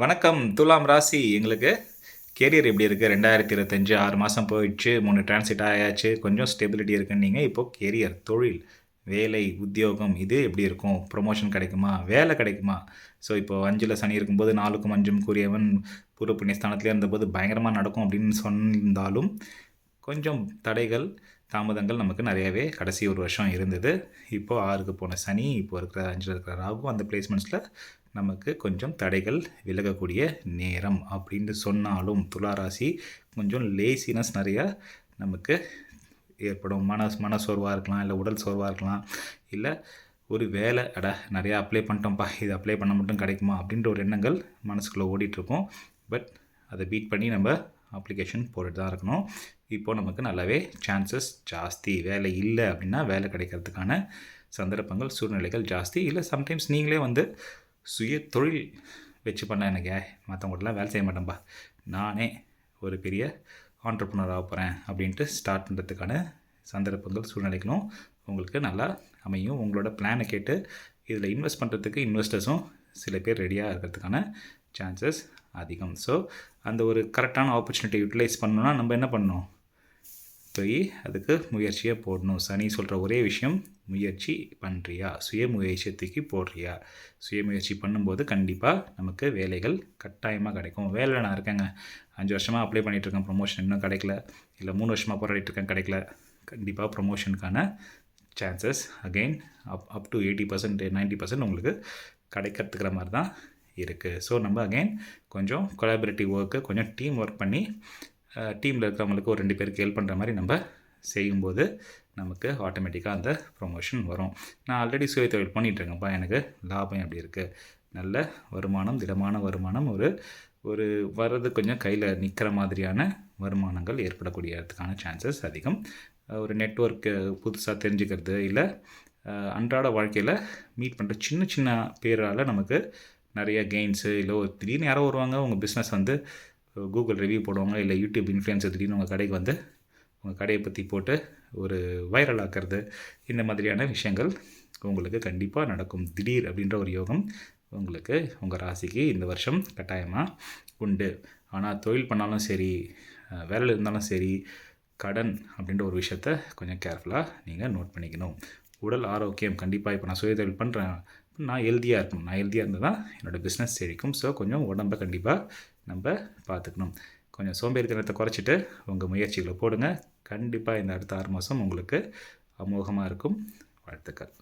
வணக்கம் துலாம் ராசி. எங்களுக்கு கேரியர் எப்படி இருக்குது? 2025 6 மாதம் போயிடுச்சு, 3 டிரான்சிட் ஆயாச்சு, கொஞ்சம் ஸ்டெபிலிட்டி இருக்குன்னீங்க. இப்போது கேரியர், தொழில், வேலை, உத்தியோகம் இது எப்படி இருக்கும்? ப்ரொமோஷன் கிடைக்குமா? வேலை கிடைக்குமா? ஸோ இப்போது 5ல் சனி இருக்கும்போது 4க்கும் 5ம் கூறியவன் பூர்வ புண்ணியஸ்தானத்திலே இருந்தபோது பயங்கரமாக நடக்கும் அப்படின்னு சொன்னாலும் கொஞ்சம் தடைகள், தாமதங்கள் நமக்கு நிறையவே கடைசி ஒரு வருஷம் இருந்தது. இப்போது 6க்கு போன சனி, இப்போ இருக்கிற 5ல் இருக்கிற ராகு, அந்த பிளேஸ்மெண்ட்ஸில் நமக்கு கொஞ்சம் தடைகள் விலகக்கூடிய நேரம் அப்படின்னு சொன்னாலும் துளாராசி கொஞ்சம் லேசினஸ் நிறையா நமக்கு ஏற்படும். மன சோர்வாக இருக்கலாம், இல்லை உடல் சோர்வாக இருக்கலாம், இல்லை ஒரு வேலை நிறையா அப்ளை பண்ணிட்டோம்ப்பா, இது அப்ளை பண்ண மட்டும் கிடைக்குமா அப்படின்ற ஒரு எண்ணங்கள் மனசுக்குள்ளே ஓடிட்டுருக்கோம். பட் அதை பீட் பண்ணி நம்ம அப்ளிகேஷன் போட்டுட்டு தான் இருக்கணும். இப்போது நமக்கு நல்லாவே சான்சஸ் ஜாஸ்தி. வேலை இல்லை அப்படின்னா வேலை கிடைக்கிறதுக்கான சந்தர்ப்பங்கள், சூழ்நிலைகள் ஜாஸ்தி. இல்லை சம்டைம்ஸ் நீங்களே வந்து சுய தொழில் வச்சு பண்ண எனக்கு மற்றவங்கள்ட்டலாம் வேலை செய்ய மாட்டேன்ப்பா, நானே ஒரு பெரிய ஆண்டர்ப்ரனர் ஆக போகிறேன் அப்படின்ட்டு ஸ்டார்ட் பண்ணுறதுக்கான சந்தர்ப்பங்கள், சூழ்நிலைகளும் உங்களுக்கு நல்லா அமையும். உங்களோட பிளானை கேட்டு இதில் இன்வெஸ்ட் பண்ணுறதுக்கு இன்வெஸ்டர்ஸும் சில பேர் ரெடியாக இருக்கிறதுக்கான சான்சஸ் அதிகம். ஸோ அந்த ஒரு கரெக்டான ஆப்பர்ச்சுனிட்டி யூட்டிலைஸ் பண்ணணுன்னா நம்ம என்ன பண்ணணும்? போய் அதுக்கு முயற்சியை போடணும். சனி சொல்கிற ஒரே விஷயம், முயற்சி பண்ணுறியா, சுய முயற்சிக்கு போடுறியா? சுய முயற்சி பண்ணும்போது கண்டிப்பாக நமக்கு வேலைகள் கட்டாயமாக கிடைக்கும். வேலையில் நான் இருக்கேங்க, 5 வருஷமாக அப்ளை பண்ணிகிட்ருக்கேன், ப்ரொமோஷன் இன்னும் கிடைக்கல, இல்லை 3 வருஷமாக போராடிட்டுருக்கேன், கிடைக்கல. கண்டிப்பாக ப்ரொமோஷனுக்கான சான்சஸ் அகெயின் அப் டு 80% 90% உங்களுக்கு கிடைக்கிறதுக்கிற மாதிரி தான் இருக்குது. ஸோ நம்ம அகெயின் கொஞ்சம் கொலாபரேட்டிவ் ஒர்க்கு, கொஞ்சம் டீம் ஒர்க் பண்ணி டீமில் இருக்கிறவங்களுக்கு ஒரு 2 பேருக்கு ஹெல்ப் பண்ணுற மாதிரி நம்ம செய்யும்போது நமக்கு ஆட்டோமேட்டிக்காக அந்த ப்ரொமோஷன் வரும். நான் ஆல்ரெடி சுய தொழில் பண்ணிகிட்ருக்கேன்ப்பா, எனக்கு லாபம் எப்படி இருக்குது, நல்ல வருமானம், திடமான வருமானம், ஒரு வர்றது கொஞ்சம் கையில் நிற்கிற மாதிரியான வருமானங்கள் ஏற்படக்கூடியதுக்கான சான்சஸ் அதிகம். ஒரு நெட்வொர்க்கு புதுசாக தெரிஞ்சுக்கிறது, இல்லை அன்றாட வாழ்க்கையில் மீட் பண்ணுற சின்ன சின்ன பேரால் நமக்கு நிறைய கெயின்ஸு, இல்லை ஒரு திடீர்னு யாரோ வருவாங்க, உங்கள் பிஸ்னஸ் வந்து கூகுள் ரிவ்யூ போடுவாங்க, இல்லை யூடியூப் இன்ஃப்ளூயன்சர் திடீர்னு உங்கள் கடைக்கு வந்து உங்கள் கடையை பற்றி போட்டு ஒரு வைரல் ஆக்கிறது, இந்த மாதிரியான விஷயங்கள் உங்களுக்கு கண்டிப்பாக நடக்கும். திடீர் அப்படின்ற ஒரு யோகம் உங்களுக்கு உங்கள் ராசிக்கு இந்த வருஷம் கட்டாயமாக உண்டு. ஆனால் தொழில் பண்ணாலும் சரி, வேலையில் இருந்தாலும் சரி, கடன் அப்படின்ற ஒரு விஷயத்த கொஞ்சம் கேர்ஃபுல்லாக நீங்கள் நோட் பண்ணிக்கணும். உடல் ஆரோக்கியம் கண்டிப்பாக, இப்போ நான் சுய தொழில் பண்ணுறேன், நான் ஹெல்த்தியாக இருக்கணும், நான் ஹெல்த்தியாக இருந்தால் தான் என்னோடய பிஸ்னஸ் செழிக்கும். ஸோ கொஞ்சம் உடம்பை கண்டிப்பாக நம்ம பார்த்துக்கணும். கொஞ்சம் சோம்பேறித்தனத்தை குறைச்சிட்டு உங்கள் முயற்சிகளை போடுங்க. கண்டிப்பாக இந்த அடுத்த 6 மாதம் உங்களுக்கு அமோகமாக இருக்கும். வாழ்த்துக்கள்.